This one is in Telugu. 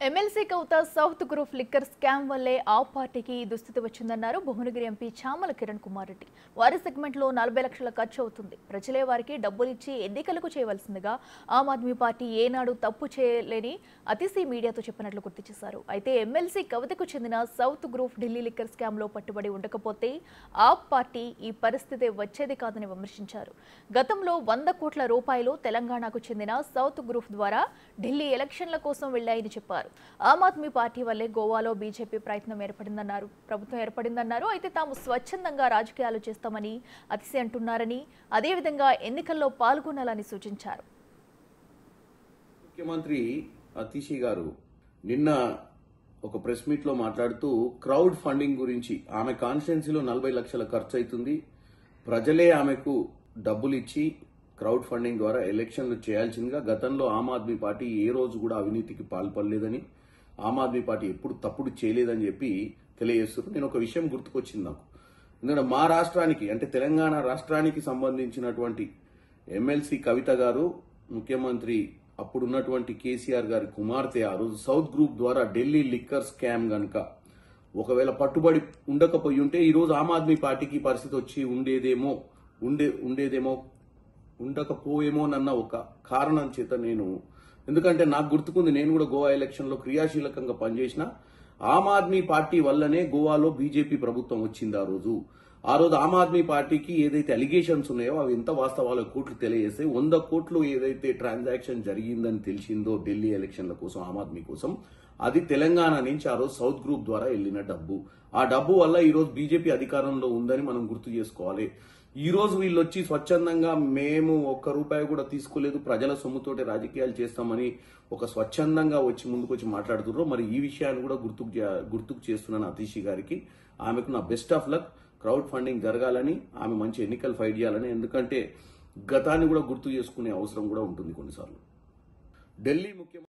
ఎమ్మెల్సీ కవిత సౌత్ గ్రూప్ లిక్కర్ స్కామ్ వల్లే ఆ పార్టీకి దుస్థితి వచ్చిందన్నారు భువనగిరి ఎంపీ చామల కిరణ్ కుమార్ రెడ్డి. వారి సెగ్మెంట్లో 40 లక్షల ఖర్చు అవుతుంది. ప్రజలే వారికి డబ్బులిచ్చి ఎన్నికలకు చేయవలసిందిగా ఆమ్ ఆద్మీ పార్టీ ఏనాడు తప్పు చేయలేని అతిశీ మీడియాతో చెప్పినట్లు గుర్తు చేశారు. అయితే ఎమ్మెల్సీ కవితకు చెందిన సౌత్ గ్రూప్ ఢిల్లీ లిక్కర్ స్కామ్లో పట్టుబడి ఉండకపోతే ఆ పార్టీ ఈ పరిస్థితి వచ్చేది కాదని విమర్శించారు. గతంలో 100 కోట్ల రూపాయలు తెలంగాణకు చెందిన సౌత్ గ్రూప్ ద్వారా ఢిల్లీ ఎలక్షన్ల కోసం వెళ్లాయని చెప్పారు. ఆమ్ ఆద్మీ పార్టీ వల్లే గోవాలో బీజేపీ ప్రభుత్వం ఏర్పడిందన్నారు. అయితే తాము స్వచ్ఛందంగా రాజకీయాలు చేస్తామని అతిశి అంటున్నారని, అదేవిధంగా ఎన్నికల్లో పాల్గొనాలని సూచించారు. ముఖ్యమంత్రి అతిశి గారు నిన్న ఒక ప్రెస్ మీట్ లో మాట్లాడుతూ క్రౌడ్ ఫండింగ్ గురించి, ఆమె కాన్స్టిట్యున్సీలో 40 లక్షల ఖర్చు అవుతుంది, ప్రజలే ఆమెకు డబ్బులు ఇచ్చి క్రౌడ్ ఫండింగ్ ద్వారా ఎలక్షన్లు చేయాల్సిందిగా, గతంలో ఆమ్ ఆద్మీ పార్టీ ఏ రోజు కూడా అవినీతికి పాల్పడలేదని, ఆమ్ ఆద్మీ పార్టీ ఎప్పుడు తప్పుడు చేయలేదని చెప్పి తెలియజేస్తున్నారు. నేను ఒక విషయం గుర్తుకొచ్చింది నాకు. ఎందుకంటే మా రాష్ట్రానికి, అంటే తెలంగాణ రాష్ట్రానికి సంబంధించినటువంటి ఎమ్మెల్సీ కవిత గారు, ముఖ్యమంత్రి అప్పుడున్నటువంటి కేసీఆర్ గారి కుమార్తె, ఆ రోజు సౌత్ గ్రూప్ ద్వారా ఢిల్లీ లిక్కర్ స్కామ్ గనక ఒకవేళ పట్టుబడి ఉండకపోయి ఉంటే ఈ రోజు ఆమ్ ఆద్మీ పార్టీకి పరిస్థితి వచ్చి ఉండకపోయేమోనన్న ఒక కారణం చేత నేను, ఎందుకంటే నాకు గుర్తుకుంది, నేను కూడా గోవా ఎలక్షన్ లో క్రియాశీలకంగా పనిచేసిన. ఆమ్ ఆద్మీ పార్టీ వల్లనే గోవాలో బీజేపీ ప్రభుత్వం వచ్చింది. ఆ రోజు ఆమ్ ఆద్మీ పార్టీకి ఏదైతే అలిగేషన్స్ ఉన్నాయో అవి ఎంత వాస్తవాలో కోట్లు తెలియజేస్తే, 100 కోట్లు ఏదైతే ట్రాన్సాక్షన్ జరిగిందని తెలిసిందో ఢిల్లీ ఎలక్షన్ల కోసం ఆమ్ ఆద్మీ కోసం, అది తెలంగాణ నుంచి ఆ రోజు సౌత్ గ్రూప్ ద్వారా వెళ్లిన డబ్బు. ఆ డబ్బు వల్ల ఈ రోజు బీజేపీ అధికారంలో ఉందని మనం గుర్తు చేసుకోవాలి. ఈ రోజు వీళ్ళు వచ్చి స్వచ్ఛందంగా మేము ఒక్క రూపాయి కూడా తీసుకోలేదు, ప్రజల సొమ్ముతోటి రాజకీయాలు చేస్తామని ఒక స్వచ్ఛందంగా వచ్చి ముందుకొచ్చి మాట్లాడుతున్నారు. మరి ఈ విషయాన్ని కూడా గుర్తుకు చేస్తున్నాను అతిశి గారికి. ఆమెకు నా best of luck. Crowd funding జరగాలని, ఆమె మంచి ఎన్నికలు ఫైట్ చేయాలని, ఎందుకంటే గతాన్ని కూడా గుర్తు చేసుకునే అవసరం కూడా ఉంటుంది కొన్నిసార్లు. ఢిల్లీ ముఖ్యమంత్రి